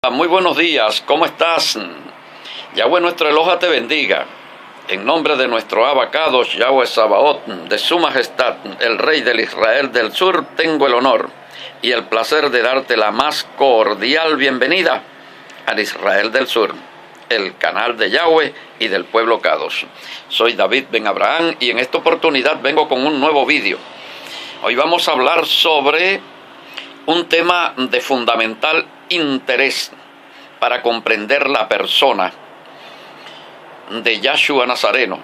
Muy buenos días, ¿cómo estás? Yahweh nuestro Eloha te bendiga. En nombre de nuestro Abacados, Yahweh Sabaoth, de su majestad, el Rey del Israel del Sur, tengo el honor y el placer de darte la más cordial bienvenida al Israel del Sur, el canal de Yahweh y del pueblo Kadosh. Soy David Ben Abraham y en esta oportunidad vengo con un nuevo vídeo. Hoy vamos a hablar sobre un tema de fundamental interés para comprender la persona de Yahshua Nazareno,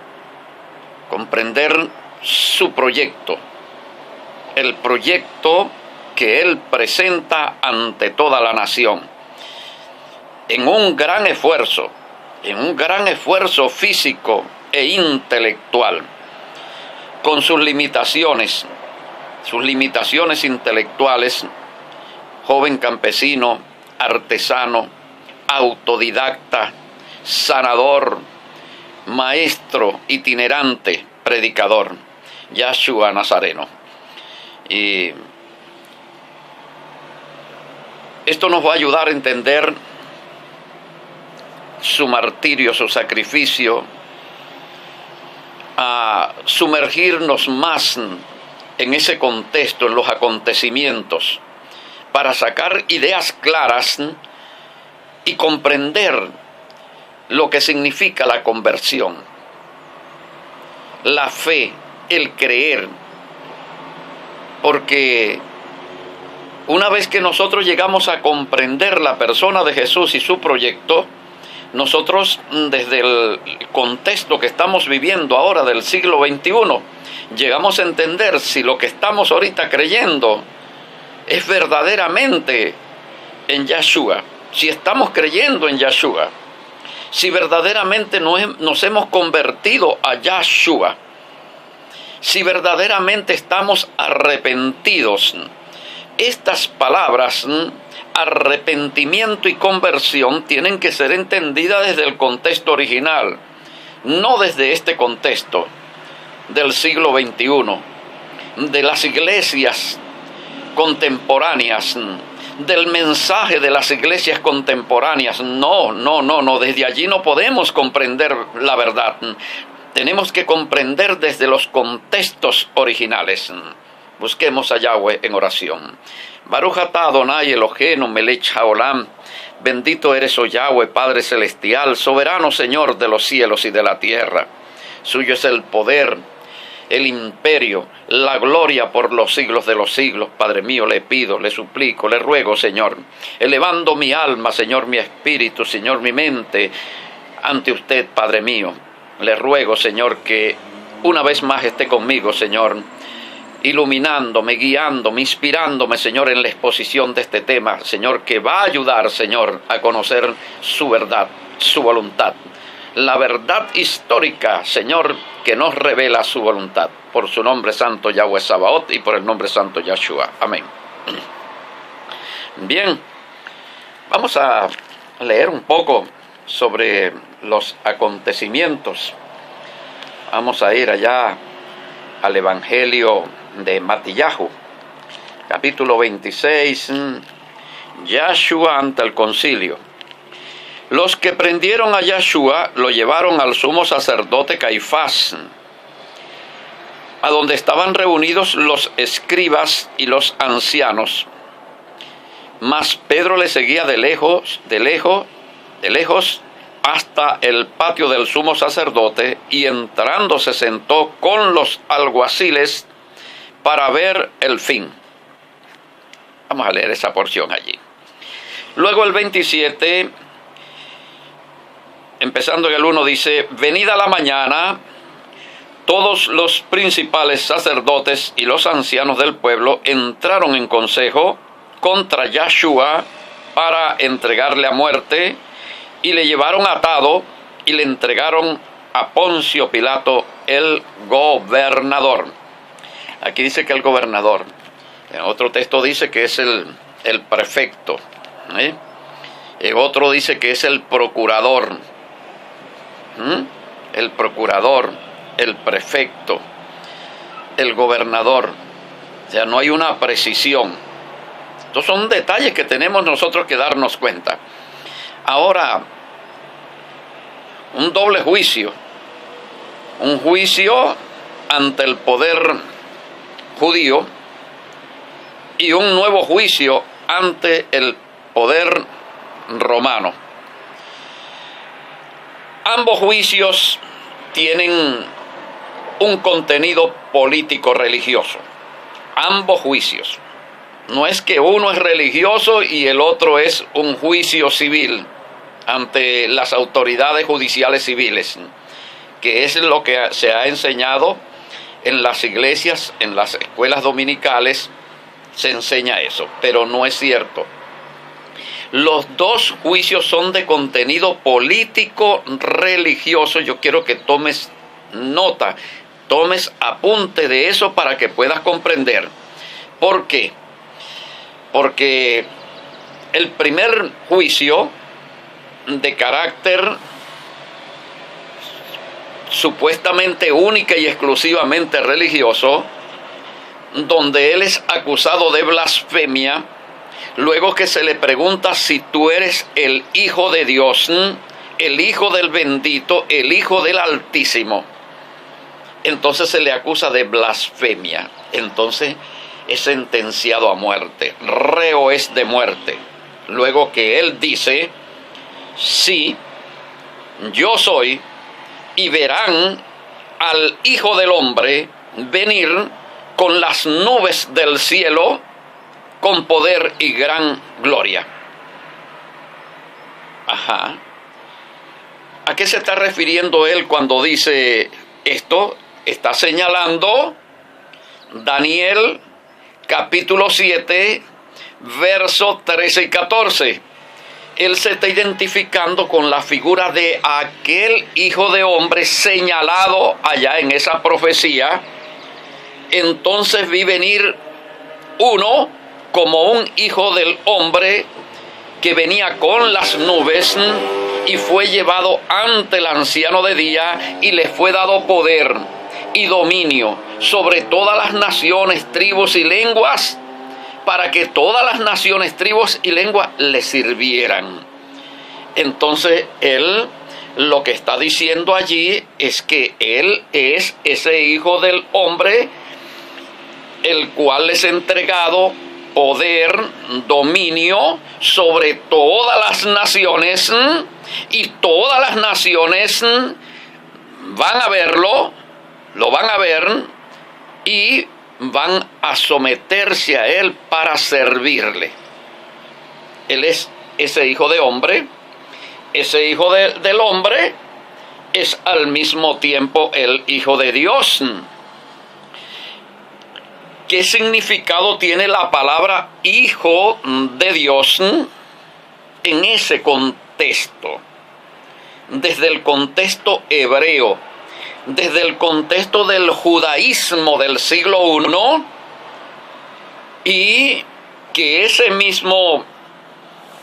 comprender su proyecto, el proyecto que él presenta ante toda la nación, en un gran esfuerzo físico e intelectual, con sus limitaciones intelectuales. Joven campesino, artesano, autodidacta, sanador, maestro itinerante, predicador, Yahshua Nazareno. Y esto nos va a ayudar a entender su martirio, su sacrificio, a sumergirnos más en ese contexto, en los acontecimientos, para sacar ideas claras y comprender lo que significa la conversión, la fe, el creer. Porque una vez que nosotros llegamos a comprender la persona de Jesús y su proyecto, nosotros desde el contexto que estamos viviendo ahora del siglo XXI, llegamos a entender si lo que estamos ahorita creyendo es verdaderamente en Yahshua, si estamos creyendo en Yahshua, si verdaderamente nos hemos convertido a Yahshua, si verdaderamente estamos arrepentidos. Estas palabras, arrepentimiento y conversión, tienen que ser entendidas desde el contexto original, no desde este contexto del siglo XXI, de las iglesias contemporáneas, del mensaje de las iglesias contemporáneas. No, desde allí no podemos comprender la verdad. Tenemos que comprender desde los contextos originales. Busquemos a Yahweh en oración. Baruch atah Adonai Eloheinu melech haolam. Bendito eres, oh Yahweh, Padre Celestial, soberano Señor de los cielos y de la tierra. Suyo es el poder, el imperio, la gloria por los siglos de los siglos. Padre mío, le pido, le suplico, le ruego, Señor, elevando mi alma, Señor, mi espíritu, Señor, mi mente, ante usted, Padre mío. Le ruego, Señor, que una vez más esté conmigo, Señor, iluminándome, guiándome, inspirándome, Señor, en la exposición de este tema, Señor, que va a ayudar, Señor, a conocer su verdad, su voluntad. La verdad histórica, Señor, que nos revela su voluntad. Por su nombre santo, Yahweh Sabaoth, y por el nombre santo, Yahshua. Amén. Bien, vamos a leer un poco sobre los acontecimientos. Vamos a ir allá al Evangelio de Matillahu, capítulo 26, Yahshua ante el concilio. Los que prendieron a Yahshua lo llevaron al sumo sacerdote Caifás, a donde estaban reunidos los escribas y los ancianos. Mas Pedro le seguía de lejos, hasta el patio del sumo sacerdote, y entrando se sentó con los alguaciles para ver el fin. Vamos a leer esa porción allí. Luego el 27, empezando en el 1, dice: venida la mañana, todos los principales sacerdotes y los ancianos del pueblo entraron en consejo contra Yahshua para entregarle a muerte, y le llevaron atado y le entregaron a Poncio Pilato, el gobernador. Aquí dice que el gobernador. En otro texto dice que es el prefecto. En otro dice que es el procurador. El procurador, el prefecto, el gobernador. O sea, no hay una precisión. Estos son detalles que tenemos nosotros que darnos cuenta. Ahora, un doble juicio. Un juicio ante el poder judío y un nuevo juicio ante el poder romano. Ambos juicios tienen un contenido político religioso. Ambos juicios. No es que uno es religioso y el otro es un juicio civil ante las autoridades judiciales civiles, que es lo que se ha enseñado en las iglesias, en las escuelas dominicales, se enseña eso, pero no es cierto. Los dos juicios son de contenido político religioso. Yo quiero que tomes nota, tomes apunte de eso para que puedas comprender. ¿Por qué? Porque el primer juicio de carácter supuestamente única y exclusivamente religioso, donde él es acusado de blasfemia, luego que se le pregunta si tú eres el Hijo de Dios, el Hijo del Bendito, el Hijo del Altísimo. Entonces se le acusa de blasfemia. Entonces es sentenciado a muerte. Reo es de muerte. Luego que él dice, sí, yo soy, y verán al Hijo del Hombre venir con las nubes del cielo, con poder y gran gloria. Ajá. ¿A qué se está refiriendo él cuando dice esto? Está señalando Daniel capítulo 7, versos 13 y 14. Él se está identificando con la figura de aquel Hijo de Hombre señalado allá en esa profecía. Entonces vi venir uno como un Hijo del Hombre que venía con las nubes y fue llevado ante el anciano de día y le fue dado poder y dominio sobre todas las naciones, tribus y lenguas, para que todas las naciones, tribus y lenguas le sirvieran. Entonces él lo que está diciendo allí es que él es ese Hijo del Hombre, el cual es entregado poder, dominio sobre todas las naciones, y todas las naciones van a verlo, lo van a ver y van a someterse a él para servirle. Él es ese Hijo de Hombre. Ese Hijo del Hombre es al mismo tiempo el Hijo de Dios. ¿Qué significado tiene la palabra Hijo de Dios en ese contexto? Desde el contexto hebreo, desde el contexto del judaísmo del siglo I, y que ese mismo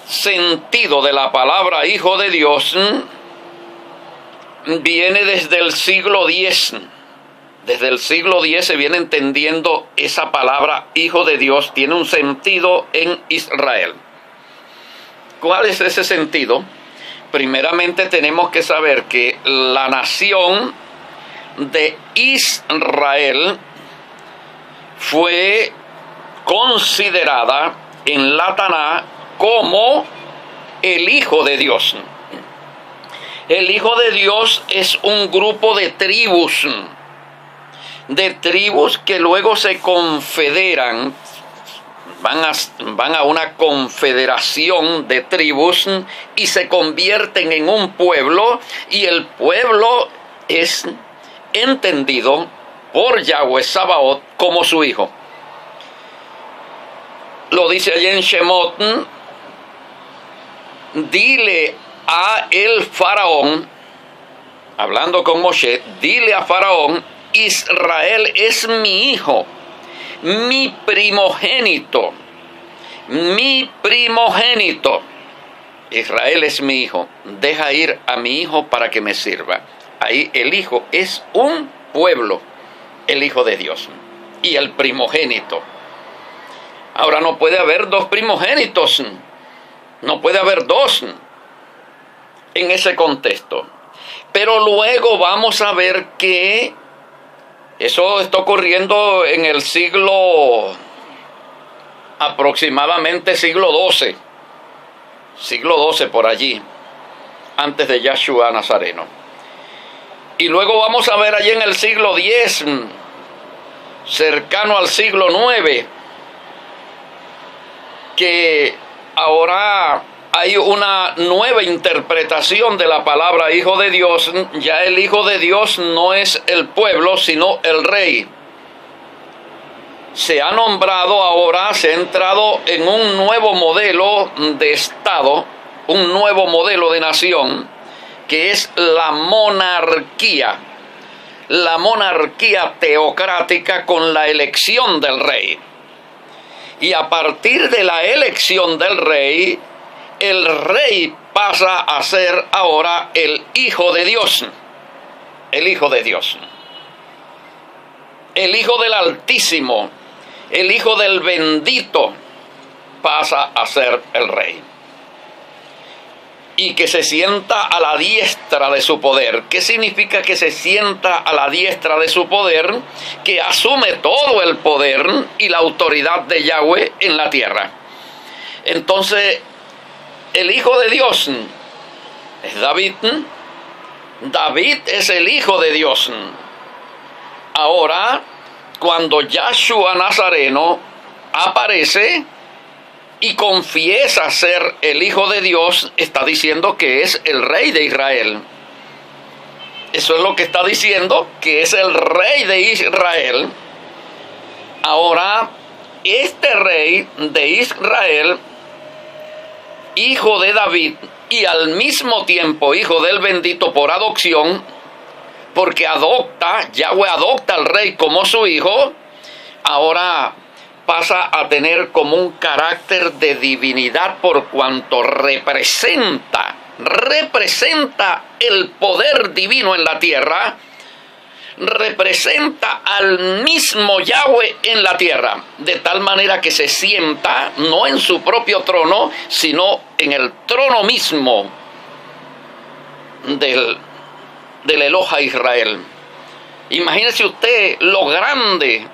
sentido de la palabra Hijo de Dios viene desde el siglo X. Desde el siglo X se viene entendiendo esa palabra Hijo de Dios, tiene un sentido en Israel. ¿Cuál es ese sentido? Primeramente tenemos que saber que la nación de Israel fue considerada en la Taná como el Hijo de Dios. El Hijo de Dios es un grupo de tribus que luego se confederan, van a una confederación de tribus y se convierten en un pueblo, y el pueblo es entendido por Yahweh Sabaoth como su hijo. Lo dice allí en Shemot: dile a el faraón, hablando con Moshe, dile a faraón, Israel es mi hijo, mi primogénito, Israel es mi hijo, deja ir a mi hijo para que me sirva. Ahí el hijo es un pueblo, el Hijo de Dios, y el primogénito. Ahora no puede haber dos primogénitos, no puede haber dos en ese contexto. Pero luego vamos a ver que eso está ocurriendo en el aproximadamente siglo XII por allí, antes de Yahshua Nazareno. Y luego vamos a ver allí en el siglo X, cercano al siglo IX, que ahora hay una nueva interpretación de la palabra Hijo de Dios. Ya el Hijo de Dios no es el pueblo, sino el rey. Se ha nombrado ahora, se ha entrado en un nuevo modelo de Estado, un nuevo modelo de nación, que es la monarquía teocrática con la elección del rey. Y a partir de la elección del rey, el rey pasa a ser ahora el Hijo de Dios. El Hijo de Dios. El Hijo del Altísimo, el Hijo del Bendito, pasa a ser el rey. Y que se sienta a la diestra de su poder. ¿Qué significa que se sienta a la diestra de su poder? Que asume todo el poder y la autoridad de Yahweh en la tierra. Entonces, el Hijo de Dios es David. David es el Hijo de Dios. Ahora, cuando Yahshua Nazareno aparece y confiesa ser el Hijo de Dios, está diciendo que es el Rey de Israel. Eso es lo que está diciendo, que es el Rey de Israel. Ahora, este Rey de Israel, hijo de David y al mismo tiempo hijo del Bendito por adopción, porque Yahweh adopta al rey como su hijo, ahora pasa a tener como un carácter de divinidad por cuanto representa el poder divino en la tierra, representa al mismo Yahweh en la tierra, de tal manera que se sienta no en su propio trono, sino en el trono mismo del Eloha Israel. Imagínese usted lo grande,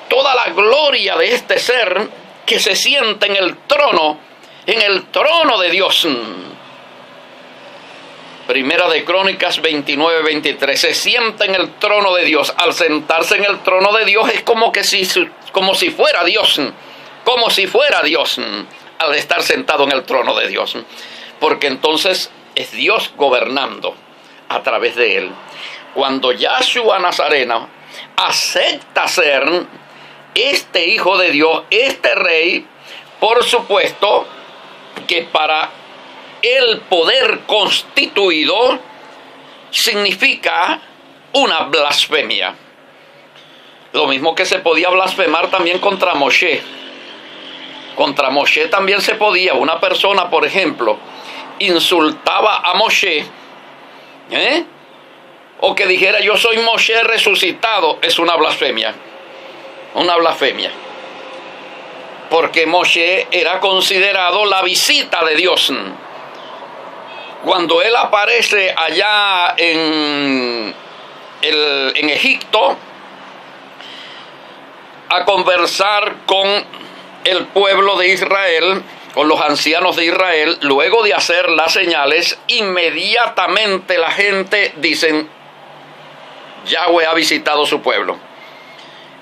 toda la gloria de este ser que se sienta en el trono de Dios. Primera de Crónicas 29-23, se sienta en el trono de Dios. Al sentarse en el trono de Dios es como si fuera Dios, al estar sentado en el trono de Dios, porque entonces es Dios gobernando a través de él. Cuando Yahshua Nazareno acepta ser este Hijo de Dios, este Rey, por supuesto que para el poder constituido significa una blasfemia. Lo mismo que se podía blasfemar también contra Moshe. Contra Moshe también se podía. Una persona, por ejemplo, insultaba a Moshe, o que dijera yo soy Moshe resucitado, es una blasfemia. Una blasfemia. Porque Moshe era considerado la visita de Dios. Cuando él aparece allá en Egipto a conversar con el pueblo de Israel, con los ancianos de Israel, luego de hacer las señales, inmediatamente la gente dicen, Yahweh ha visitado su pueblo.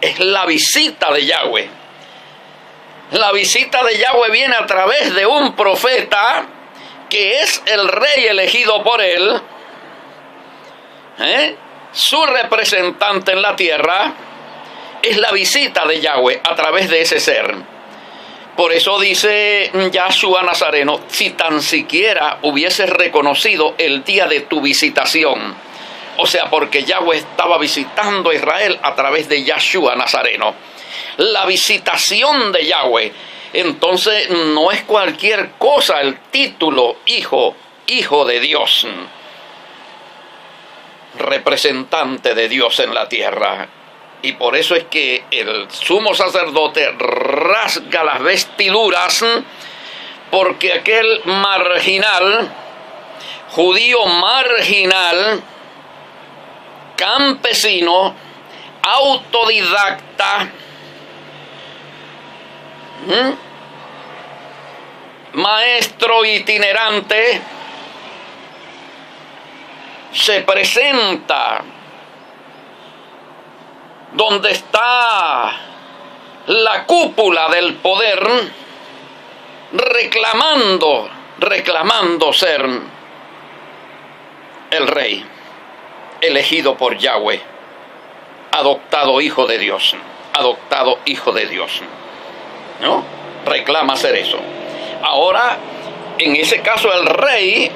Es la visita de Yahweh. La visita de Yahweh viene a través de un profeta que es el rey elegido por él, su representante en la tierra. Es la visita de Yahweh a través de ese ser. Por eso dice Yahshua Nazareno, si tan siquiera hubieses reconocido el día de tu visitación. O sea, porque Yahweh estaba visitando a Israel a través de Yahshua Nazareno. La visitación de Yahweh. Entonces no es cualquier cosa el título hijo de Dios. Representante de Dios en la tierra. Y por eso es que el sumo sacerdote rasga las vestiduras, porque aquel marginal, judío marginal, campesino, autodidacta, maestro itinerante, se presenta donde está la cúpula del poder, reclamando ser el rey elegido por Yahweh, adoptado hijo de Dios, ¿no? Reclama ser eso. Ahora, en ese caso, el rey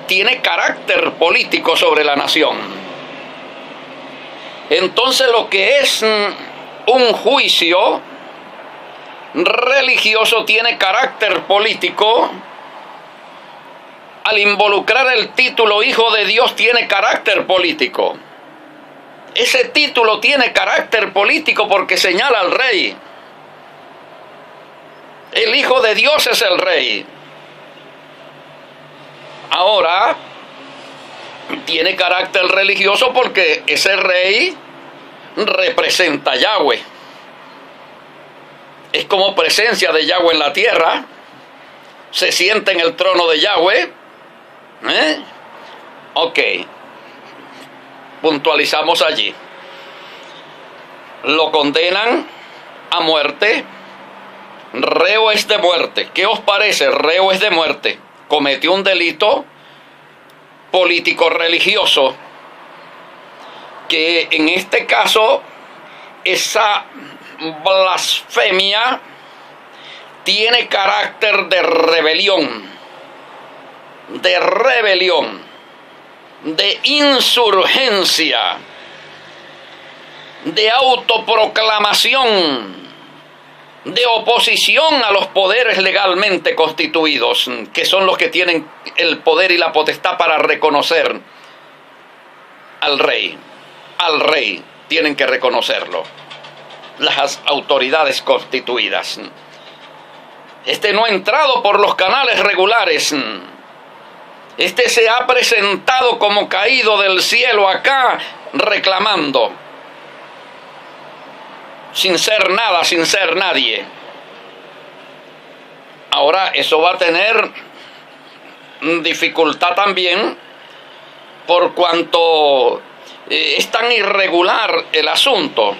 tiene carácter político sobre la nación. Entonces, lo que es un juicio religioso tiene carácter político. Al involucrar el título Hijo de Dios tiene carácter político. Ese título tiene carácter político porque señala al rey. El Hijo de Dios es el rey. Ahora, tiene carácter religioso porque ese rey representa a Yahweh. Es como presencia de Yahweh en la tierra. Se sienta en el trono de Yahweh. Ok. Puntualizamos allí. Lo condenan a muerte. Reo es de muerte. ¿Qué os parece? Reo es de muerte. Cometió un delito político religioso, que en este caso esa blasfemia tiene carácter de rebelión, de insurgencia, de autoproclamación, de oposición a los poderes legalmente constituidos, que son los que tienen el poder y la potestad para reconocer al rey. Al rey tienen que reconocerlo las autoridades constituidas. Este no ha entrado por los canales regulares. Este se ha presentado como caído del cielo acá, reclamando, sin ser nada, sin ser nadie. Ahora, eso va a tener dificultad también, por cuanto es tan irregular el asunto,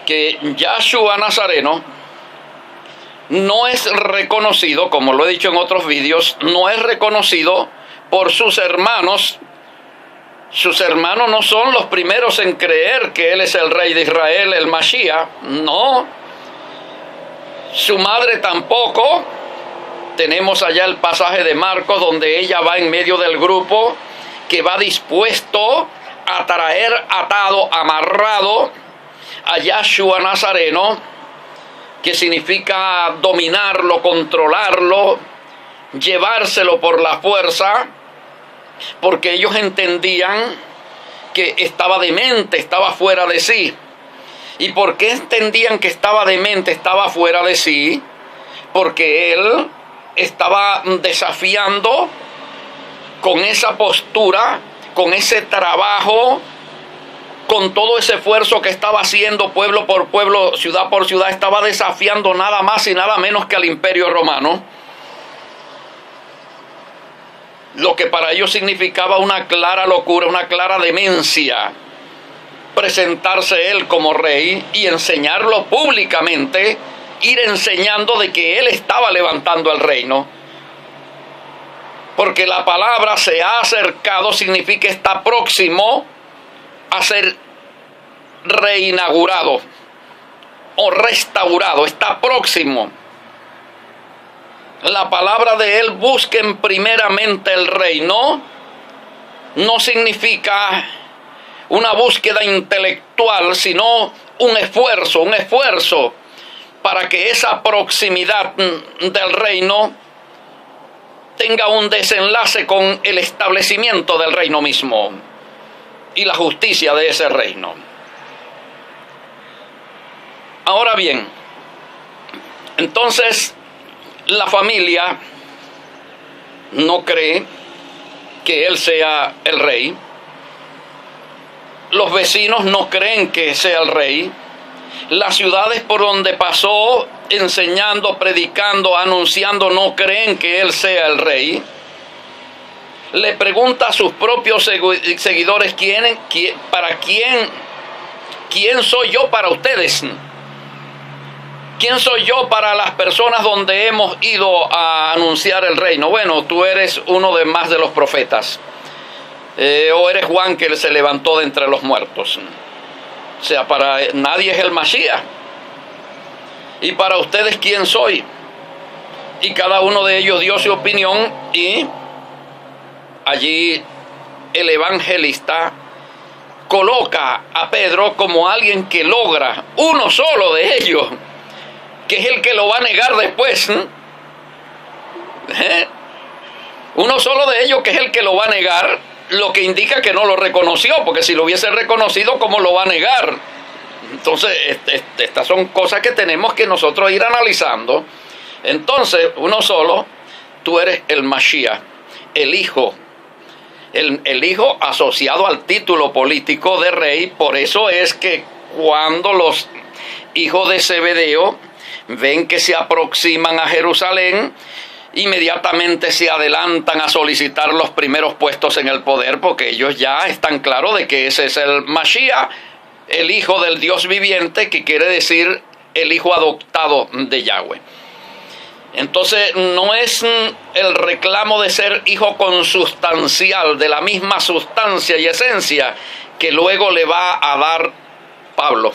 que Yahshua Nazareno no es reconocido, como lo he dicho en otros vídeos, no es reconocido por sus hermanos. Sus hermanos no son los primeros en creer que él es el rey de Israel, el Mashiach. No. Su madre tampoco. Tenemos allá el pasaje de Marcos donde ella va en medio del grupo que va dispuesto a traer atado, amarrado a Yahshua Nazareno, que significa dominarlo, controlarlo, llevárselo por la fuerza, porque ellos entendían que estaba demente, estaba fuera de sí. ¿Y por qué entendían que estaba demente, estaba fuera de sí? Porque él estaba desafiando con esa postura, con ese trabajo, con todo ese esfuerzo que estaba haciendo pueblo por pueblo, ciudad por ciudad, estaba desafiando nada más y nada menos que al Imperio Romano. Lo que para ellos significaba una clara locura, una clara demencia, presentarse él como rey y enseñarlo públicamente, ir enseñando de que él estaba levantando el reino. Porque la palabra se ha acercado significa está próximo a ser reinaugurado o restaurado, está próximo. La palabra de él, busquen primeramente el reino, no significa una búsqueda intelectual, sino un esfuerzo para que esa proximidad del reino tenga un desenlace con el establecimiento del reino mismo y la justicia de ese reino. Ahora bien, entonces la familia no cree que él sea el rey. Los vecinos no creen que sea el rey. Las ciudades por donde pasó enseñando, predicando, anunciando, no creen que él sea el rey. Le pregunta a sus propios seguidores, ¿quién soy yo para ustedes? ¿Quién soy yo para las personas donde hemos ido a anunciar el reino? Bueno, tú eres uno de más de los profetas. O eres Juan que se levantó de entre los muertos. O sea, para nadie es el Mashiach. Y para ustedes, ¿quién soy? Y cada uno de ellos dio su opinión, y allí el evangelista coloca a Pedro como alguien que logra, uno solo de ellos, que es el que lo va a negar después. Uno solo de ellos que es el que lo va a negar, lo que indica que no lo reconoció, porque si lo hubiese reconocido, ¿cómo lo va a negar? Entonces, estas son cosas que tenemos que nosotros ir analizando. Entonces, uno solo, tú eres el Mashiach, el Hijo. El Hijo asociado al título político de rey. Por eso es que cuando los hijos de Zebedeo ven que se aproximan a Jerusalén, inmediatamente se adelantan a solicitar los primeros puestos en el poder, porque ellos ya están claros de que ese es el Mashiach, el Hijo del Dios viviente, que quiere decir el Hijo adoptado de Yahweh. Entonces no es el reclamo de ser hijo consustancial, de la misma sustancia y esencia que luego le va a dar Pablo,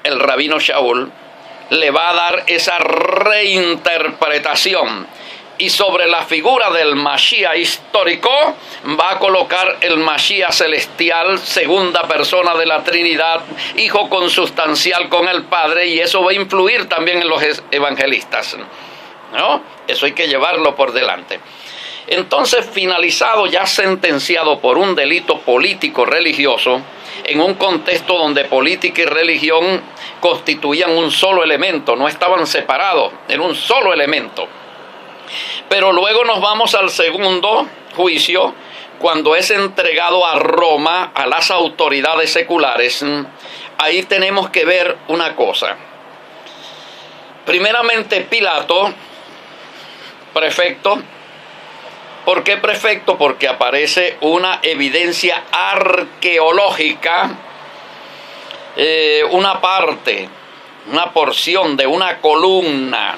el rabino Shaul, le va a dar esa reinterpretación, y sobre la figura del Mashiach histórico va a colocar el Mashiach celestial, segunda persona de la Trinidad, hijo consustancial con el Padre, y eso va a influir también en los evangelistas, ¿no? Eso hay que llevarlo por delante. Entonces, finalizado, ya sentenciado por un delito político religioso, en un contexto donde política y religión constituían un solo elemento, no estaban separados, en un solo elemento. Pero luego nos vamos al segundo juicio, cuando es entregado a Roma, a las autoridades seculares. Ahí tenemos que ver una cosa. Primeramente, Pilato, prefecto. ¿Por qué prefecto? Porque aparece una evidencia arqueológica, una parte, una porción de una columna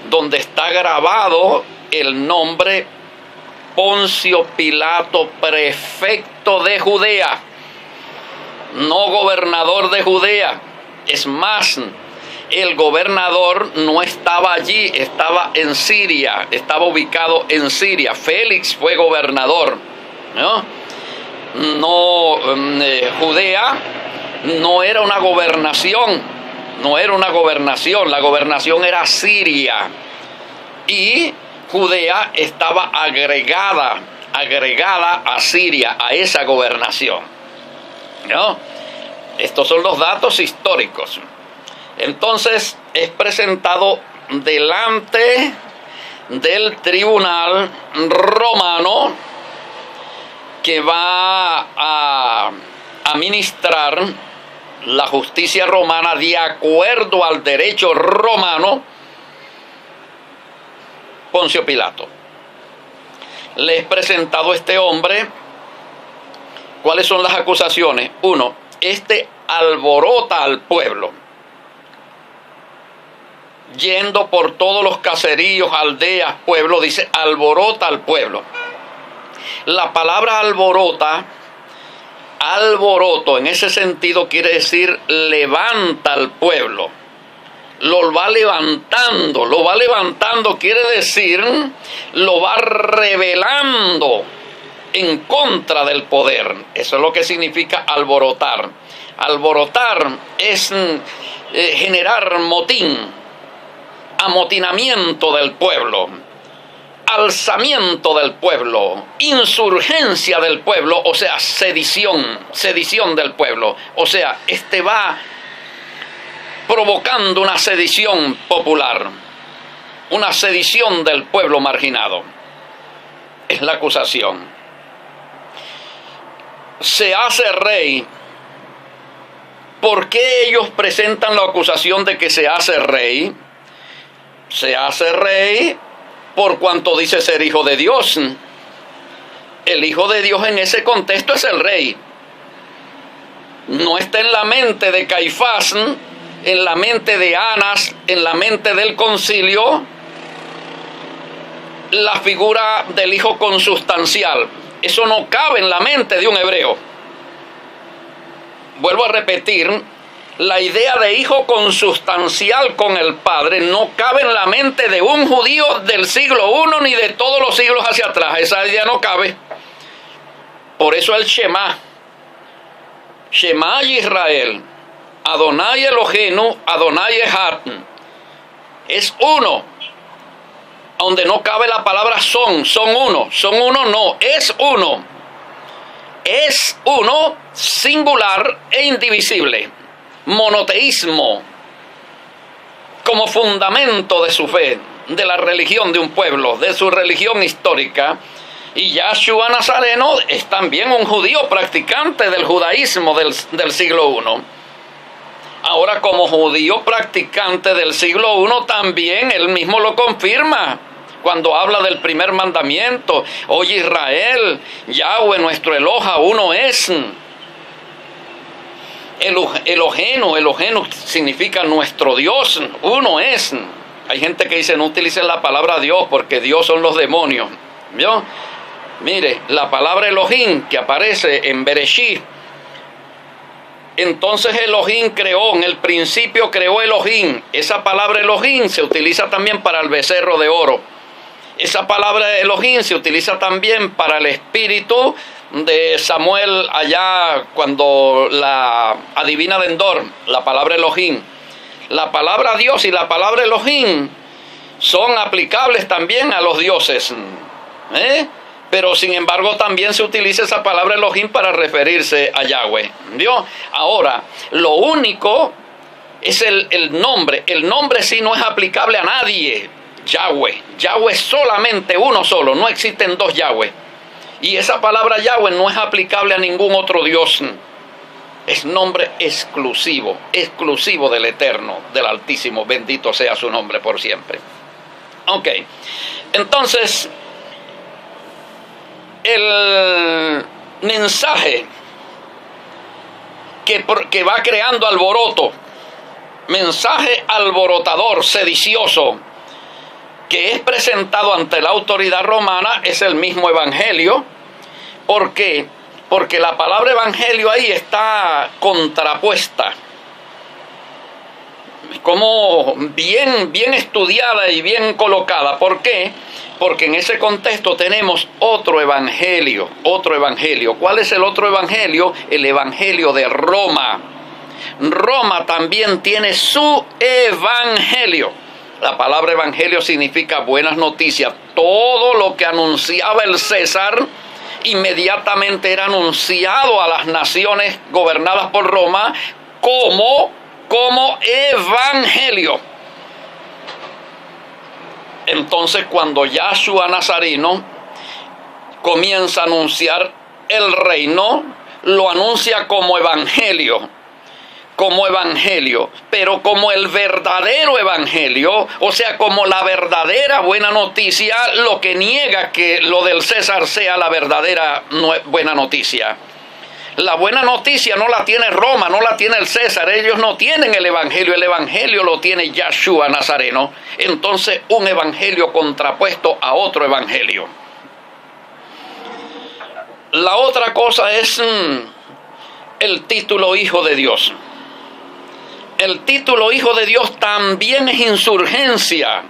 donde está grabado el nombre Poncio Pilato, prefecto de Judea, no gobernador de Judea. Es más, el gobernador no estaba allí, estaba en Siria, estaba ubicado en Siria. Félix fue gobernador, ¿no? Judea no era una gobernación. La gobernación era Siria, y Judea estaba agregada a Siria, a esa gobernación, ¿no? Estos son los datos históricos. Entonces es presentado delante del tribunal romano, que va a administrar la justicia romana de acuerdo al derecho romano. Poncio Pilato. Le es presentado este hombre. ¿Cuáles son las acusaciones? Uno, alborota al pueblo, yendo por todos los caseríos, aldeas, pueblos, dice alborota al pueblo. La palabra alboroto en ese sentido quiere decir levanta al pueblo, lo va levantando quiere decir lo va rebelando en contra del poder. Eso es lo que significa alborotar. Alborotar es generar motín, amotinamiento del pueblo, alzamiento del pueblo, insurgencia del pueblo, o sea, sedición del pueblo. O sea, va provocando una sedición popular, una sedición del pueblo marginado. Es la acusación. Se hace rey. ¿Por qué ellos presentan la acusación de que se hace rey? Se hace rey por cuanto dice ser hijo de Dios. El hijo de Dios en ese contexto es el rey. No está en la mente de Caifás, en la mente de Anás, en la mente del concilio, la figura del hijo consustancial. Eso no cabe en la mente de un hebreo. Vuelvo a repetir, la idea de hijo consustancial con el Padre no cabe en la mente de un judío del siglo I ni de todos los siglos hacia atrás. Esa idea no cabe. Por eso el Shema Israel, Adonai Eloheinu, Adonai Echad, es uno, donde no cabe la palabra son uno no, es uno. Es uno, singular e indivisible. Monoteísmo como fundamento de su fe, de la religión de un pueblo, de su religión histórica. Y Yahshua Nazareno es también un judío practicante del judaísmo del siglo I. Ahora, como judío practicante del siglo I, también él mismo lo confirma cuando habla del primer mandamiento. Oye Israel, Yahweh nuestro Eloha, uno es. Elohenu significa nuestro Dios, uno es. Hay gente que dice no utilicen la palabra Dios porque Dios son los demonios. ¿Vio? Mire, la palabra Elohim que aparece en Bereshit, entonces Elohim creó, en el principio creó Elohim. Esa palabra Elohim se utiliza también para el becerro de oro. Esa palabra Elohim se utiliza también para el espíritu de Samuel allá cuando la adivina de Endor, la palabra Elohim. La palabra Dios y la palabra Elohim son aplicables también a los dioses. Pero sin embargo también se utiliza esa palabra Elohim para referirse a Yahweh. ¿Vio? Ahora, lo único es el nombre. El nombre sí no es aplicable a nadie. Yahweh. Yahweh es solamente uno solo. No existen dos Yahweh. Y esa palabra Yahweh no es aplicable a ningún otro Dios. Es nombre exclusivo del Eterno, del Altísimo. Bendito sea su nombre por siempre. Ok. Entonces, el mensaje que va creando alboroto, mensaje alborotador, sedicioso, que es presentado ante la autoridad romana, es el mismo evangelio. ¿Por qué? Porque la palabra evangelio ahí está contrapuesta, como bien estudiada y bien colocada. ¿Por qué? Porque en ese contexto tenemos otro evangelio. ¿Cuál es el otro evangelio? El evangelio de Roma. Roma también tiene su evangelio. La palabra evangelio significa buenas noticias. Todo lo que anunciaba el César inmediatamente era anunciado a las naciones gobernadas por Roma como evangelio. Entonces, cuando Yahshua Nazareno comienza a anunciar el reino, lo anuncia como evangelio, pero como el verdadero evangelio, o sea, como la verdadera buena noticia, lo que niega que lo del César sea la verdadera buena noticia. La buena noticia no la tiene Roma, no la tiene el César, ellos no tienen el evangelio lo tiene Yahshua Nazareno. Entonces, un evangelio contrapuesto a otro evangelio. La otra cosa es el título Hijo de Dios. El título Hijo de Dios también es insurgencia,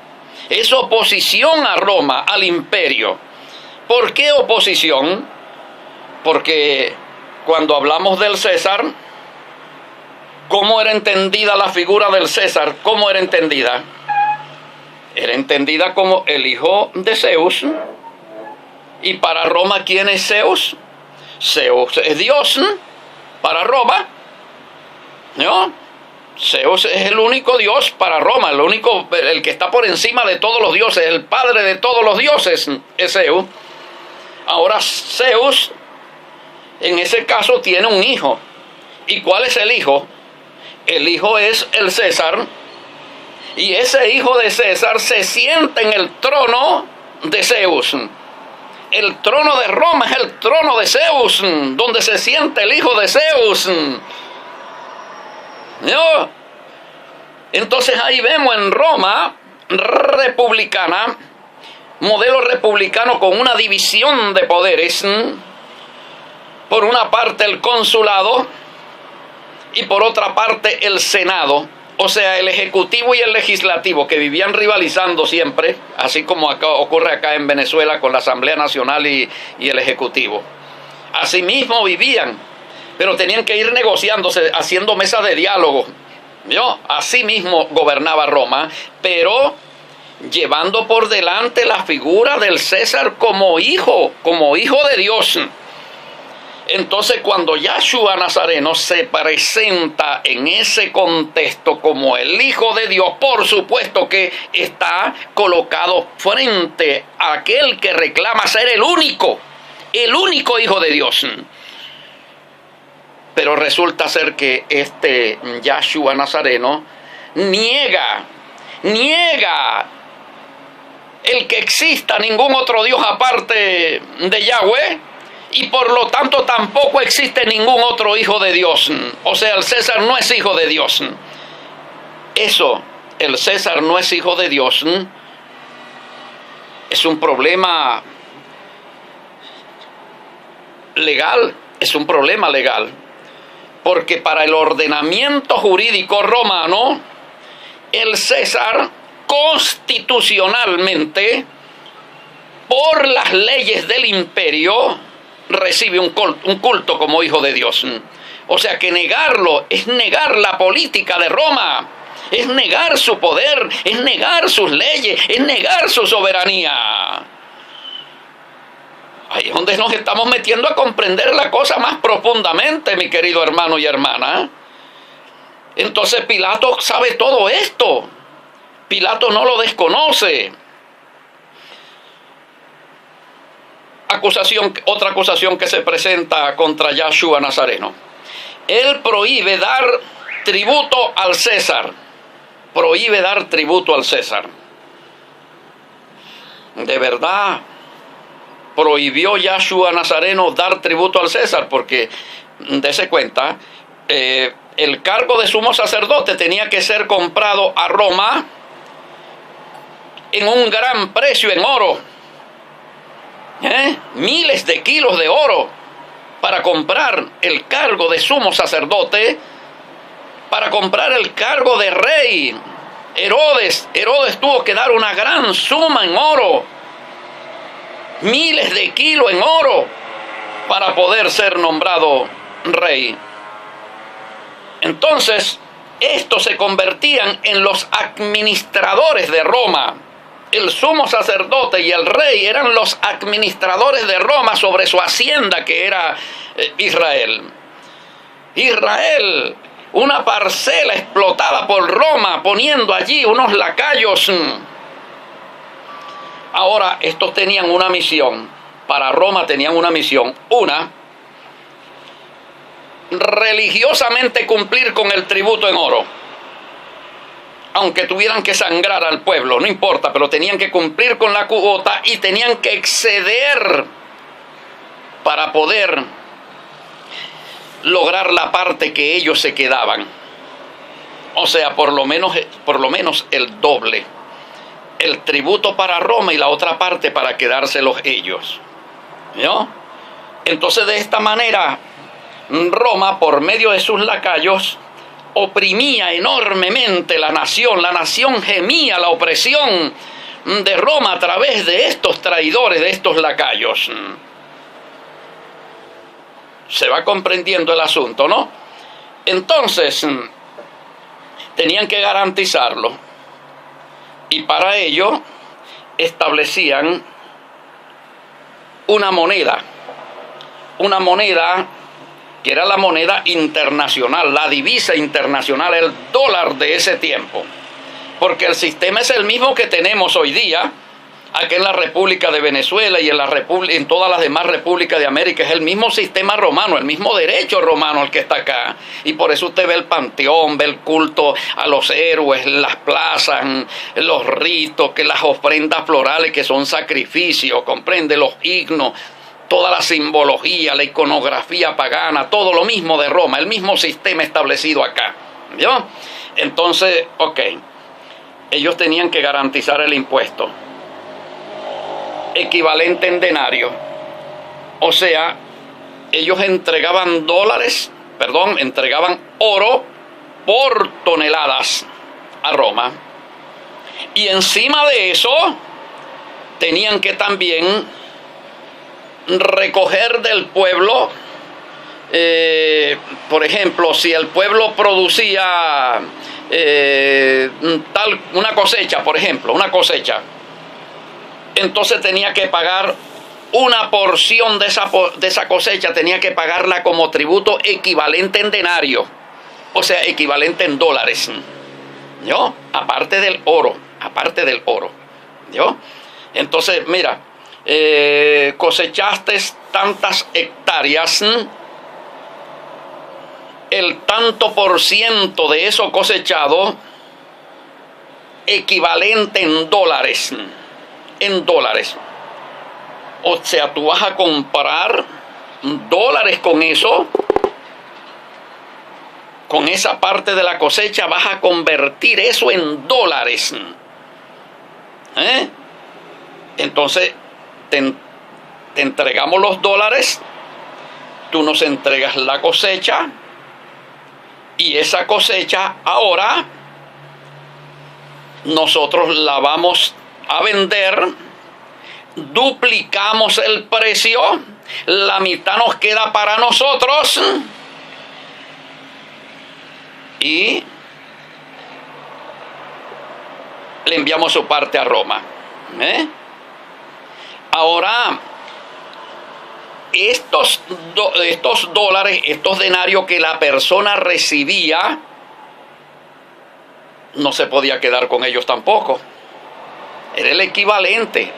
es oposición a Roma, al imperio. ¿Por qué oposición? Porque cuando hablamos del César, ¿cómo era entendida la figura del César? ¿Cómo era entendida? Era entendida como el hijo de Zeus. Y para Roma, ¿quién es Zeus? Zeus es Dios para Roma, ¿no? Zeus es el único dios para Roma, el que está por encima de todos los dioses, el padre de todos los dioses es Zeus. Ahora Zeus, en ese caso, tiene un hijo. ¿Y cuál es el hijo? El hijo es el César. Y ese hijo de César se sienta en el trono de Zeus. El trono de Roma es el trono de Zeus, donde se sienta el hijo de Zeus. ¿No? Entonces ahí vemos en Roma republicana, modelo republicano con una división de poderes. Por una parte el consulado y por otra parte el senado. O sea, el ejecutivo y el legislativo, que vivían rivalizando siempre, así como ocurre acá en Venezuela con la Asamblea Nacional y el ejecutivo. Asimismo vivían, pero tenían que ir negociándose, haciendo mesas de diálogo. Así mismo gobernaba Roma, pero llevando por delante la figura del César como hijo de Dios. Entonces, cuando Yahshua Nazareno se presenta en ese contexto como el Hijo de Dios, por supuesto que está colocado frente a aquel que reclama ser el único Hijo de Dios. Pero resulta ser que este Yahshua Nazareno niega el que exista ningún otro Dios aparte de Yahweh. Y por lo tanto tampoco existe ningún otro hijo de Dios. O sea, el César no es hijo de Dios. Eso, el César no es hijo de Dios, es un problema legal. Es un problema legal. Porque para el ordenamiento jurídico romano, el César constitucionalmente, por las leyes del imperio, recibe un culto como hijo de Dios. O sea que negarlo es negar la política de Roma, es negar su poder, es negar sus leyes, es negar su soberanía. Ahí es donde nos estamos metiendo a comprender la cosa más profundamente, mi querido hermano y hermana. Entonces Pilato sabe todo esto. Pilato no lo desconoce. Otra acusación que se presenta contra Yahshua Nazareno. Él prohíbe dar tributo al César. Prohíbe dar tributo al César. De verdad, prohibió Yahshua Nazareno dar tributo al César, porque, dése cuenta, el cargo de sumo sacerdote tenía que ser comprado a Roma en un gran precio en oro. Miles de kilos de oro para comprar el cargo de sumo sacerdote, para comprar el cargo de rey. Herodes tuvo que dar una gran suma en oro, miles de kilos en oro, para poder ser nombrado rey. Entonces, estos se convertían en los administradores de Roma. El sumo sacerdote y el rey eran los administradores de Roma sobre su hacienda, que era Israel. Israel, una parcela explotada por Roma, poniendo allí unos lacayos. Ahora, estos tenían una misión. Para Roma tenían una misión. Una, religiosamente cumplir con el tributo en oro. Aunque tuvieran que sangrar al pueblo, no importa, pero tenían que cumplir con la cuota y tenían que exceder para poder lograr la parte que ellos se quedaban. O sea, por lo menos el doble. El tributo para Roma y la otra parte para quedárselos ellos. ¿No? Entonces, de esta manera, Roma, por medio de sus lacayos, oprimía enormemente la nación. La nación gemía la opresión de Roma a través de estos traidores, de estos lacayos. Se va comprendiendo el asunto, ¿no? Entonces, tenían que garantizarlo. Y para ello, establecían una moneda que era la moneda internacional, la divisa internacional, el dólar de ese tiempo. Porque el sistema es el mismo que tenemos hoy día, aquí en la República de Venezuela y en todas las demás repúblicas de América. Es el mismo sistema romano, el mismo derecho romano el que está acá. Y por eso usted ve el panteón, ve el culto a los héroes, las plazas, los ritos, que las ofrendas florales que son sacrificios, comprende, los himnos, toda la simbología, la iconografía pagana, todo lo mismo de Roma, el mismo sistema establecido acá. ¿Vio? Entonces, ok, ellos tenían que garantizar el impuesto equivalente en denario. O sea, ellos entregaban oro por toneladas a Roma. Y encima de eso, tenían que también recoger del pueblo, por ejemplo, si el pueblo producía una cosecha, por ejemplo, entonces tenía que pagar una porción de esa cosecha, tenía que pagarla como tributo equivalente en denario, o sea, equivalente en dólares, ¿yo? Aparte del oro, ¿yo? Entonces, mira, cosechaste tantas hectáreas, el tanto por ciento de eso cosechado equivalente en dólares. O sea, tú vas a comprar dólares con eso, con esa parte de la cosecha vas a convertir eso en dólares. Entonces te entregamos los dólares, tú nos entregas la cosecha, y esa cosecha ahora nosotros la vamos a vender, duplicamos el precio, la mitad nos queda para nosotros y le enviamos su parte a Roma. Ahora, estos dólares, estos denarios que la persona recibía, no se podía quedar con ellos tampoco. Era el equivalente,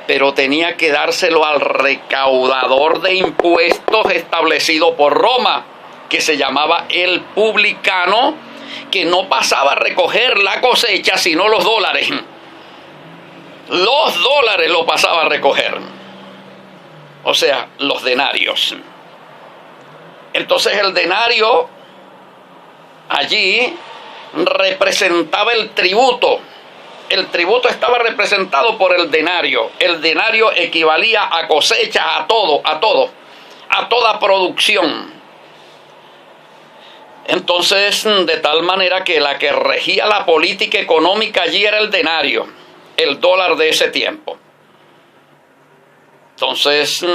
pero tenía que dárselo al recaudador de impuestos establecido por Roma, que se llamaba el publicano, que no pasaba a recoger la cosecha, sino los dólares. Los dólares lo pasaba a recoger, o sea, los denarios. Entonces el denario allí representaba el tributo. El tributo estaba representado por el denario. El denario equivalía a cosecha, a toda producción. Entonces, de tal manera que la que regía la política económica allí era el denario, el dólar de ese tiempo. Entonces,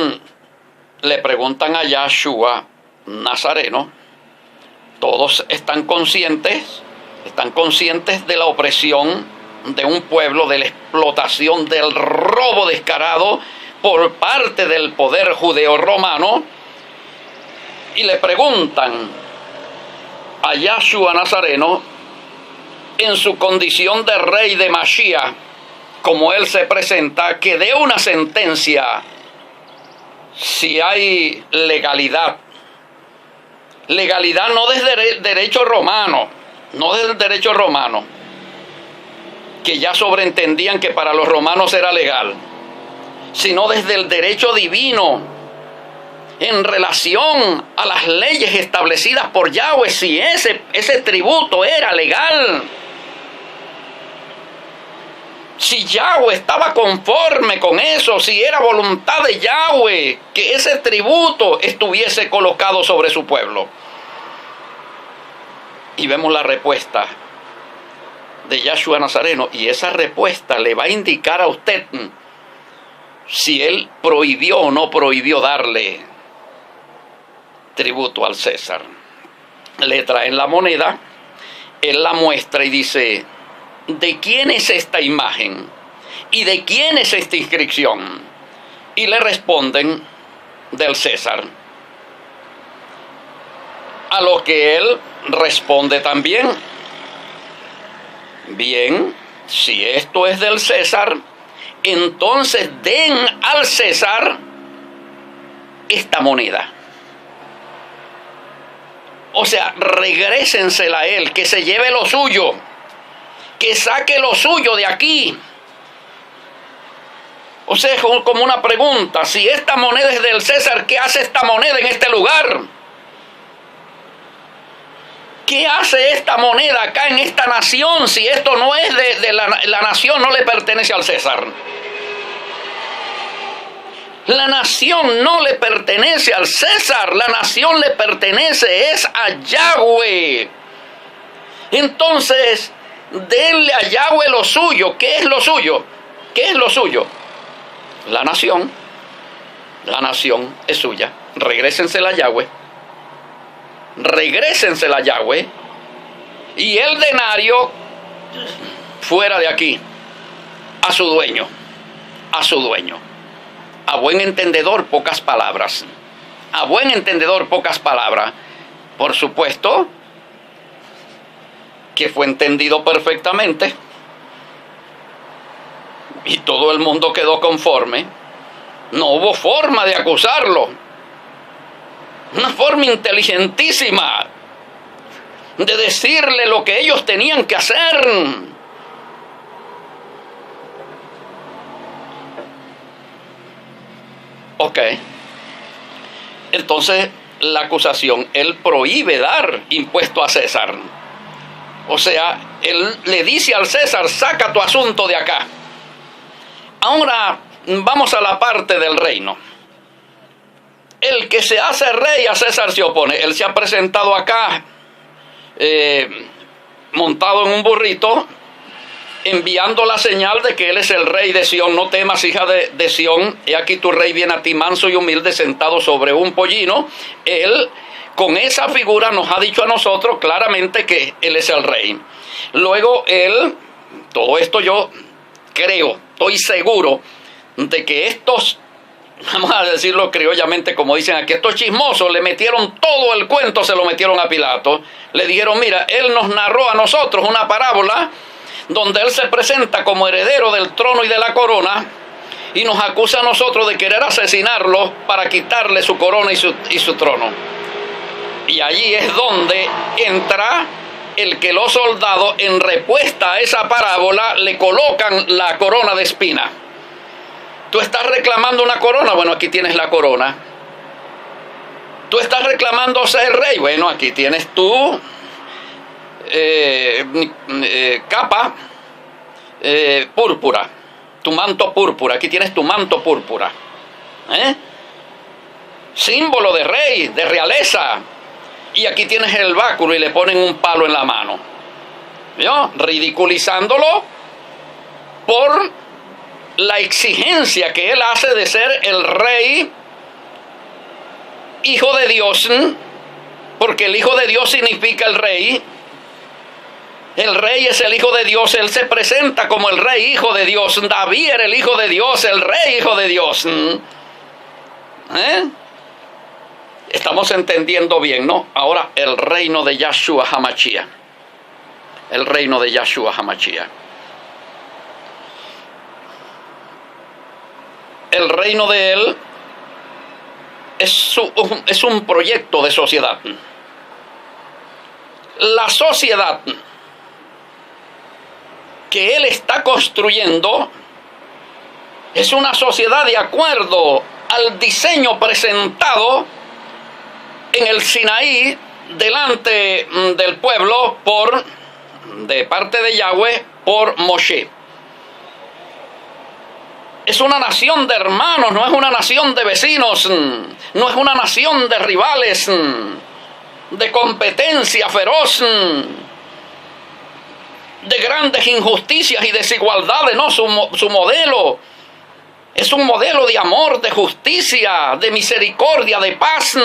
le preguntan a Yahshua Nazareno, todos están conscientes de la opresión de un pueblo, de la explotación, del robo descarado por parte del poder judeo-romano, y le preguntan a Yahshua Nazareno, en su condición de rey de Mashiach, como él se presenta, que dé una sentencia si hay legalidad. Legalidad no desde derecho romano, no desde el derecho romano, que ya sobreentendían que para los romanos era legal, sino desde el derecho divino, en relación a las leyes establecidas por Yahweh, si ese tributo era legal. Si Yahweh estaba conforme con eso, si era voluntad de Yahweh que ese tributo estuviese colocado sobre su pueblo. Y vemos la respuesta de Yahshua Nazareno, y esa respuesta le va a indicar a usted si él prohibió o no prohibió darle tributo al César. Le traen la moneda, él la muestra y dice: ¿de quién es esta imagen? ¿Y de quién es esta inscripción? Y le responden: del César. A lo que él responde también: bien, si esto es del César, entonces den al César esta moneda. O sea, regrésensela a él, que se lleve lo suyo, que saque lo suyo de aquí. O sea, es como una pregunta: si esta moneda es del César, ¿qué hace esta moneda en este lugar? ¿Qué hace esta moneda acá en esta nación si esto no es de la nación, no le pertenece al César? La nación no le pertenece al César, la nación le pertenece es a Yahweh. Entonces, denle a Yahweh lo suyo. ¿Qué es lo suyo? ¿Qué es lo suyo? La nación. La nación es suya. Regrésensela a Yahweh. Regrésensela a Yahweh. Y el denario fuera de aquí, a su dueño. A su dueño. A buen entendedor, pocas palabras. A buen entendedor, pocas palabras. Por supuesto que fue entendido perfectamente. Y todo el mundo quedó conforme. No hubo forma de acusarlo. Una forma inteligentísima de decirle lo que ellos tenían que hacer. Ok. Entonces, la acusación, él prohíbe dar impuesto a César. O sea, él le dice al César: saca tu asunto de acá. Ahora, vamos a la parte del reino. El que se hace rey, a César se opone. Él se ha presentado acá, montado en un burrito, enviando la señal de que él es el rey de Sión. No temas, hija de Sión, he aquí tu rey viene a ti, manso y humilde, sentado sobre un pollino. Él, con esa figura, nos ha dicho a nosotros claramente que él es el rey. Luego él, todo esto yo creo, estoy seguro de que estos, vamos a decirlo criollamente como dicen aquí, estos chismosos le metieron todo el cuento, se lo metieron a Pilato. Le dijeron: mira, él nos narró a nosotros una parábola donde él se presenta como heredero del trono y de la corona, y nos acusa a nosotros de querer asesinarlo para quitarle su corona y su trono. Y allí es donde entra el que los soldados, en respuesta a esa parábola, le colocan la corona de espina. Tú estás reclamando una corona, bueno, aquí tienes la corona. Tú estás reclamando ser rey, bueno, aquí tienes tu capa púrpura, tu manto púrpura, aquí tienes tu manto púrpura, símbolo de rey, de realeza. Y aquí tienes el báculo y le ponen un palo en la mano, ¿vio? Ridiculizándolo por la exigencia que él hace de ser el rey, hijo de Dios, porque el hijo de Dios significa el rey. El rey es el hijo de Dios, él se presenta como el rey, hijo de Dios. David era el hijo de Dios, el rey, hijo de Dios. Estamos entendiendo bien, ¿no? Ahora, el reino de Yahshua HaMashiach. El reino de Yahshua HaMashiach. El reino de él es un proyecto de sociedad. La sociedad que él está construyendo es una sociedad de acuerdo al diseño presentado en el Sinaí delante del pueblo de parte de Yahweh por Moshe. Es una nación de hermanos, no es una nación de vecinos, no es una nación de rivales, de competencia feroz, de grandes injusticias y desigualdades. No, su modelo es un modelo de amor, de justicia, de misericordia, de paz.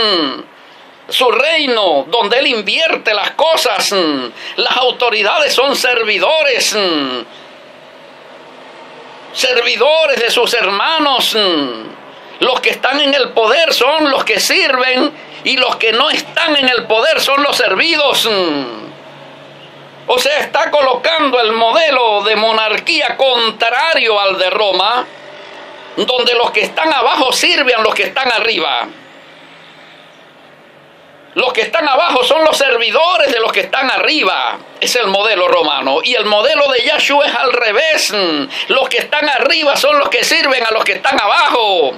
Su reino, donde él invierte las cosas, las autoridades son servidores de sus hermanos. Los que están en el poder son los que sirven y los que no están en el poder son los servidos. O sea, está colocando el modelo de monarquía contrario al de Roma, donde los que están abajo sirven a los que están arriba. Los que están abajo son los servidores de los que están arriba. Es el modelo romano. Y el modelo de Yahshua es al revés. Los que están arriba son los que sirven a los que están abajo.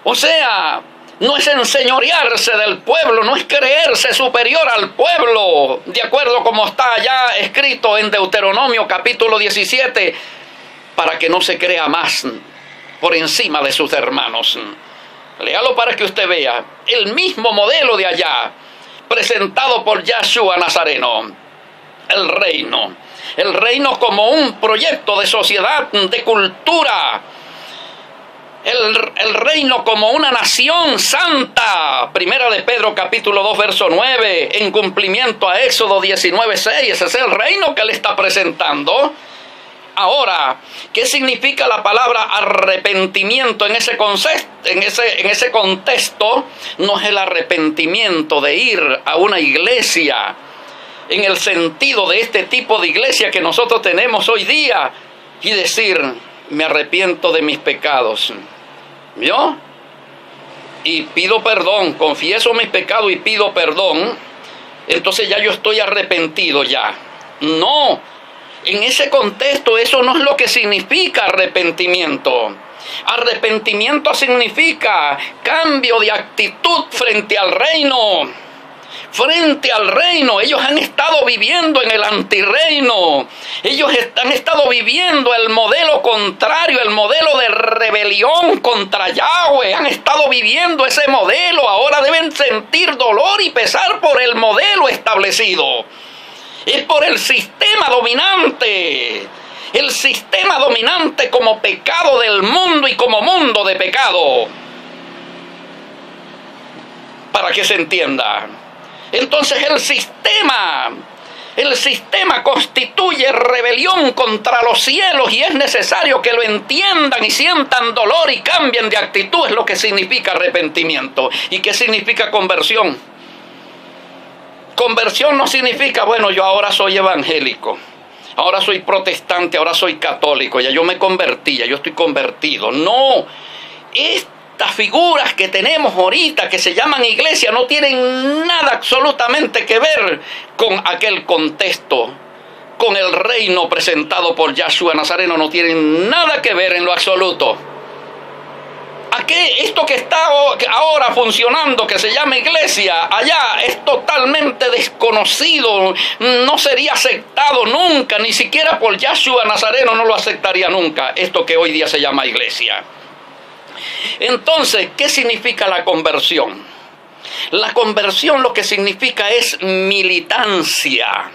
O sea, no es enseñorearse del pueblo, no es creerse superior al pueblo, de acuerdo como está allá escrito en Deuteronomio capítulo 17, para que no se crea más por encima de sus hermanos. Léalo para que usted vea el mismo modelo de allá, presentado por Yahshua Nazareno, el reino como un proyecto de sociedad, de cultura, el reino como una nación santa. Primera de Pedro capítulo 2 verso 9, en cumplimiento a Éxodo 19:6, ese es el reino que él está presentando. Ahora, ¿qué significa la palabra arrepentimiento en ese contexto? No es el arrepentimiento de ir a una iglesia en el sentido de este tipo de iglesia que nosotros tenemos hoy día y decir, me arrepiento de mis pecados. ¿Vio? Y pido perdón, confieso mis pecados y pido perdón, entonces ya yo estoy arrepentido ya. No. En ese contexto eso no es lo que significa arrepentimiento. Arrepentimiento significa cambio de actitud frente al reino. Frente al reino, ellos han estado viviendo en el antirreino. Ellos han estado viviendo el modelo contrario, el modelo de rebelión contra Yahweh. Han estado viviendo ese modelo. Ahora deben sentir dolor y pesar por el modelo establecido. Es por el sistema dominante. El sistema dominante como pecado del mundo y como mundo de pecado. Para que se entienda. Entonces el sistema constituye rebelión contra los cielos y es necesario que lo entiendan y sientan dolor y cambien de actitud. Es lo que significa arrepentimiento. ¿Y qué significa conversión? Conversión no significa, bueno, yo ahora soy evangélico, ahora soy protestante, ahora soy católico, ya yo me convertí, ya yo estoy convertido. No, estas figuras que tenemos ahorita, que se llaman iglesia, no tienen nada absolutamente que ver con aquel contexto, con el reino presentado por Yahshua Nazareno, no tienen nada que ver en lo absoluto. Esto que está ahora funcionando, que se llama iglesia, allá es totalmente desconocido, no sería aceptado nunca, ni siquiera por Yahshua Nazareno no lo aceptaría nunca, esto que hoy día se llama iglesia. Entonces, ¿qué significa la conversión? La conversión lo que significa es militancia.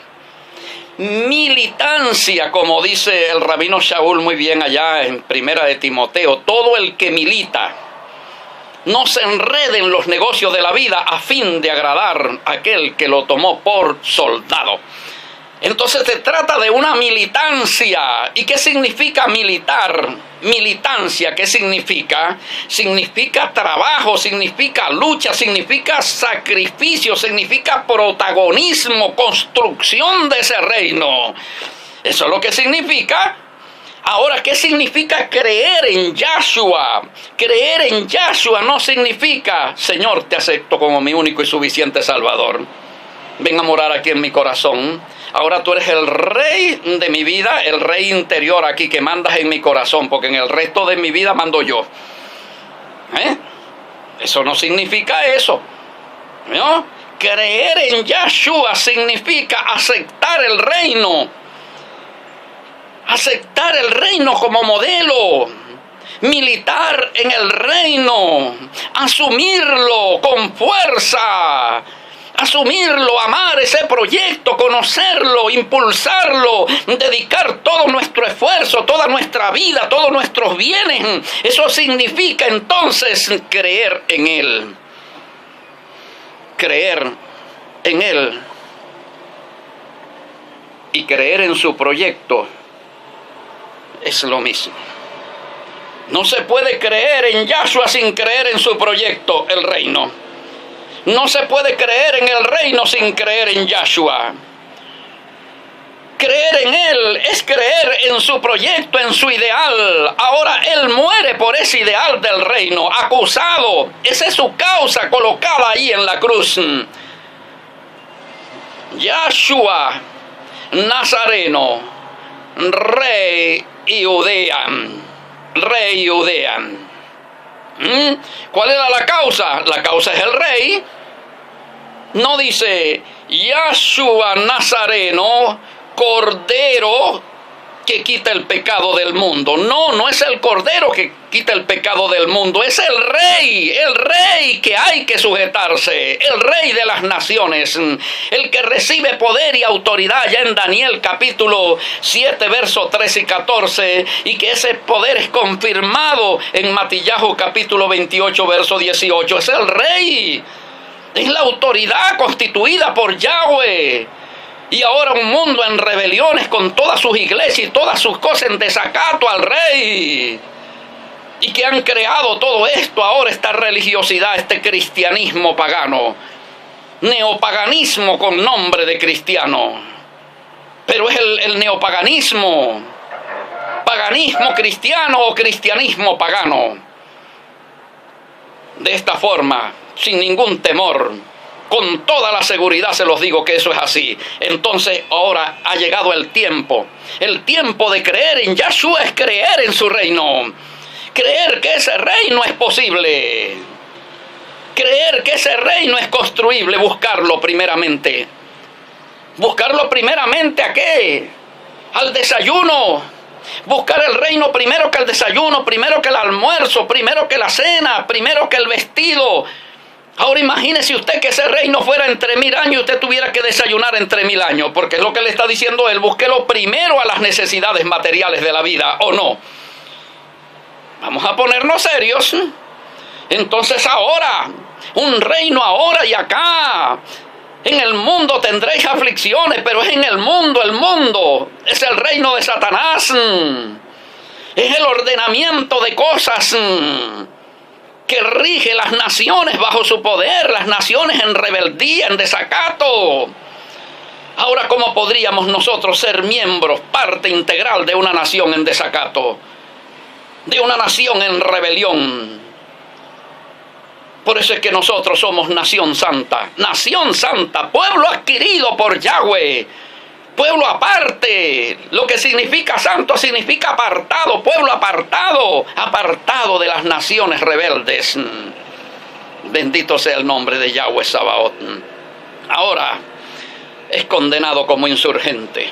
Militancia, como dice el rabino Shaul muy bien allá en Primera de Timoteo, todo el que milita no se enrede en los negocios de la vida a fin de agradar a aquel que lo tomó por soldado. Entonces se trata de una militancia. ¿Y qué significa militar? Militancia, ¿qué significa? Significa trabajo, significa lucha, significa sacrificio, significa protagonismo, construcción de ese reino. Eso es lo que significa. Ahora, ¿qué significa creer en Yahshua? Creer en Yahshua no significa, Señor, te acepto como mi único y suficiente Salvador. Ven a morar aquí en mi corazón. Ahora tú eres el rey de mi vida, el rey interior aquí que mandas en mi corazón, porque en el resto de mi vida mando yo. Eso no significa eso, ¿no? Creer en Yahshua significa aceptar el reino. Aceptar el reino como modelo. Militar en el reino. Asumirlo con fuerza. Asumirlo, amar ese proyecto, conocerlo, impulsarlo, dedicar todo nuestro esfuerzo, toda nuestra vida, todos nuestros bienes. Eso significa entonces creer en Él. Creer en Él y creer en su proyecto es lo mismo. No se puede creer en Yahshua sin creer en su proyecto, el reino. No se puede creer en el reino sin creer en Yahshua. Creer en Él es creer en su proyecto, en su ideal. Ahora Él muere por ese ideal del reino, acusado. Esa es su causa colocada ahí en la cruz. Yahshua Nazareno, rey Judea. Rey Judea. ¿Cuál era la causa? La causa es el rey. No dice Yahshua Nazareno, Cordero que quita el pecado del mundo. No, no es el Cordero que quita el pecado del mundo, es el rey que hay que sujetarse, el rey de las naciones, el que recibe poder y autoridad ya en Daniel capítulo 7, versos 13 y 14, y que ese poder es confirmado en Matillahu capítulo 28, verso 18. Es el rey, es la autoridad constituida por Yahweh. Y ahora un mundo en rebeliones con todas sus iglesias y todas sus cosas en desacato al rey. Y que han creado todo esto, ahora esta religiosidad, este cristianismo pagano. Neopaganismo con nombre de cristiano. Pero es el neopaganismo. Paganismo cristiano o cristianismo pagano. De esta forma, sin ningún temor, con toda la seguridad se los digo que eso es así. Entonces ahora ha llegado el tiempo de creer en Yahshua es creer en su reino, creer que ese reino es posible, creer que ese reino es construible, buscarlo primeramente. ¿A qué? Al desayuno. Buscar el reino primero que el desayuno, primero que el almuerzo, primero que la cena, primero que el vestido. Ahora imagínese usted que ese reino fuera entre 1000 años y usted tuviera que desayunar entre 1000 años, porque es lo que le está diciendo él, búsquelo primero a las necesidades materiales de la vida, ¿o no? Vamos a ponernos serios. Entonces ahora, un reino ahora y acá. En el mundo tendréis aflicciones, pero es en el mundo es el reino de Satanás. Es el ordenamiento de cosas que rige las naciones bajo su poder, las naciones en rebeldía, en desacato. Ahora, ¿cómo podríamos nosotros ser miembros, parte integral de una nación en desacato? De una nación en rebelión. Por eso es que nosotros somos nación santa, pueblo adquirido por Yahweh, pueblo aparte. Lo que significa santo significa apartado, pueblo apartado de las naciones rebeldes. Bendito sea el nombre de Yahweh Sabaoth. Ahora es condenado como insurgente.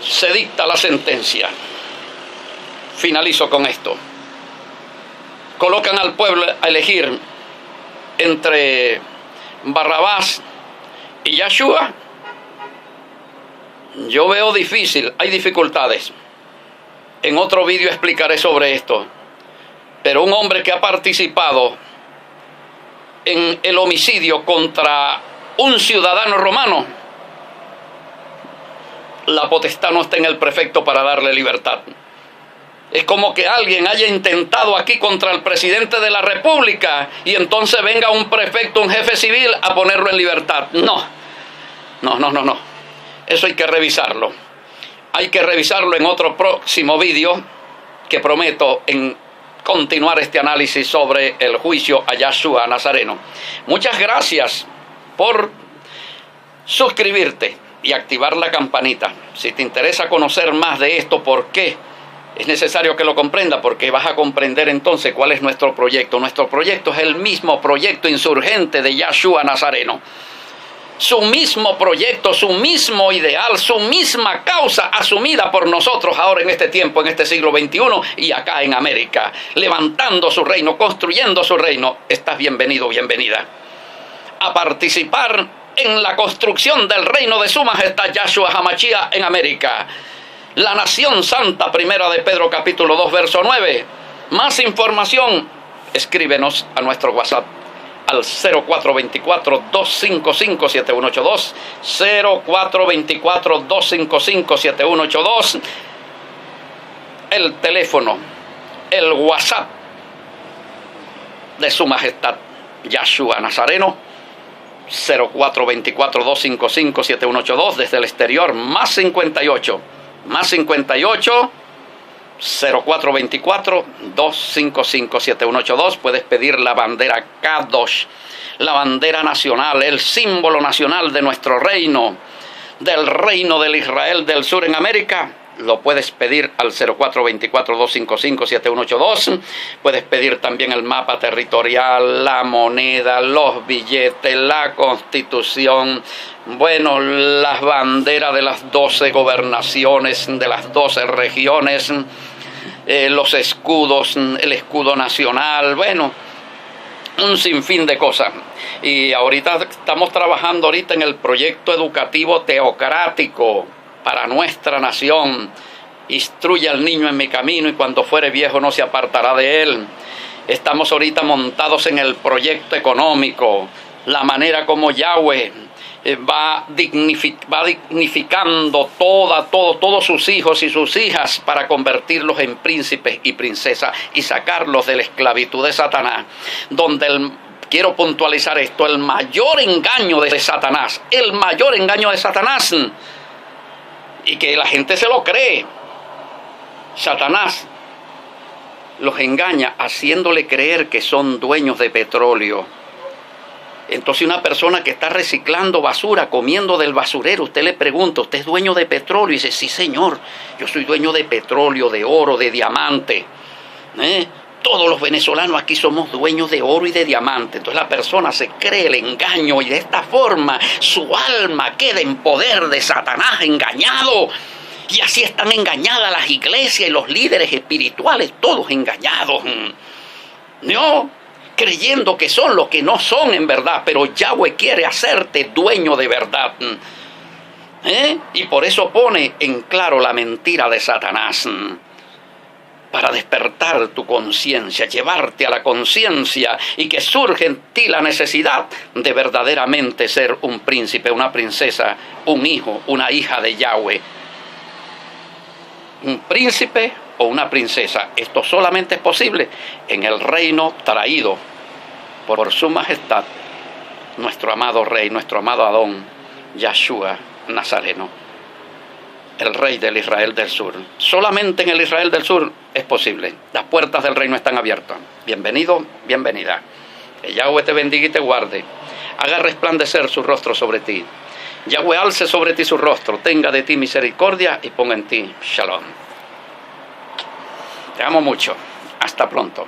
Se dicta la sentencia. Finalizo con esto. Colocan al pueblo a elegir entre Barrabás y Yahshua. Yo veo difícil, hay dificultades. En otro vídeo explicaré sobre esto. Pero un hombre que ha participado en el homicidio contra un ciudadano romano, la potestad no está en el prefecto para darle libertad. Es como que alguien haya intentado aquí contra el presidente de la República y entonces venga un prefecto, un jefe civil a ponerlo en libertad. No. Eso hay que revisarlo. Hay que revisarlo en otro próximo vídeo que prometo en continuar este análisis sobre el juicio a Yahshua Nazareno. Muchas gracias por suscribirte y activar la campanita. Si te interesa conocer más de esto, ¿por qué? Es necesario que lo comprenda, porque vas a comprender entonces cuál es nuestro proyecto. Nuestro proyecto es el mismo proyecto insurgente de Yahshua Nazareno. Su mismo proyecto, su mismo ideal, su misma causa asumida por nosotros ahora en este tiempo, en este siglo XXI y acá en América. Levantando su reino, construyendo su reino. Estás bienvenido, bienvenida a participar en la construcción del reino de su majestad Yahshua HaMashiach en América. La nación santa, primera de Pedro capítulo 2, verso 9. Más información, escríbenos a nuestro WhatsApp al 0424-255-7182, 0424-255-7182. el teléfono, el WhatsApp de Su Majestad Yahshua Nazareno, 0424-255-7182, desde el exterior, más 58 0424-255-7182. Puedes pedir la bandera Kadosh, la bandera nacional, el símbolo nacional de nuestro reino, del reino del Israel del Sur en América. Lo puedes pedir al 0424-255-7182. Puedes pedir también el mapa territorial, la moneda, los billetes, la constitución, bueno, las banderas de las 12 gobernaciones, de las 12 regiones, los escudos, el escudo nacional, bueno, un sinfín de cosas. Y ahorita estamos trabajando en el proyecto educativo teocrático para nuestra nación. Instruye al niño en mi camino y cuando fuere viejo no se apartará de él. Estamos ahorita montados en el proyecto económico, la manera como Yahweh va dignificando todos sus hijos y sus hijas para convertirlos en príncipes y princesas y sacarlos de la esclavitud de Satanás, donde quiero puntualizar esto, el mayor engaño de Satanás, y que la gente se lo cree. Satanás los engaña haciéndole creer que son dueños de petróleo. Entonces una persona que está reciclando basura, comiendo del basurero, usted le pregunta, ¿usted es dueño de petróleo? Y dice, sí señor, yo soy dueño de petróleo, de oro, de diamante. Todos los venezolanos aquí somos dueños de oro y de diamante. Entonces la persona se cree el engaño y de esta forma su alma queda en poder de Satanás, engañado. Y así están engañadas las iglesias y los líderes espirituales, todos engañados. No, creyendo que son lo que no son en verdad, pero Yahweh quiere hacerte dueño de verdad. Y por eso pone en claro la mentira de Satanás, para despertar tu conciencia, llevarte a la conciencia y que surge en ti la necesidad de verdaderamente ser un príncipe, una princesa, un hijo, una hija de Yahweh. Un príncipe o una princesa. Esto solamente es posible en el reino traído por Su Majestad, nuestro amado Rey, nuestro amado Adón, Yahshua Nazareno, el Rey del Israel del Sur. Solamente en el Israel del Sur es posible. Las puertas del reino están abiertas. Bienvenido, bienvenida. Que Yahweh te bendiga y te guarde. Haga resplandecer su rostro sobre ti. Yahweh alce sobre ti su rostro, tenga de ti misericordia y ponga en ti shalom. Te amo mucho. Hasta pronto.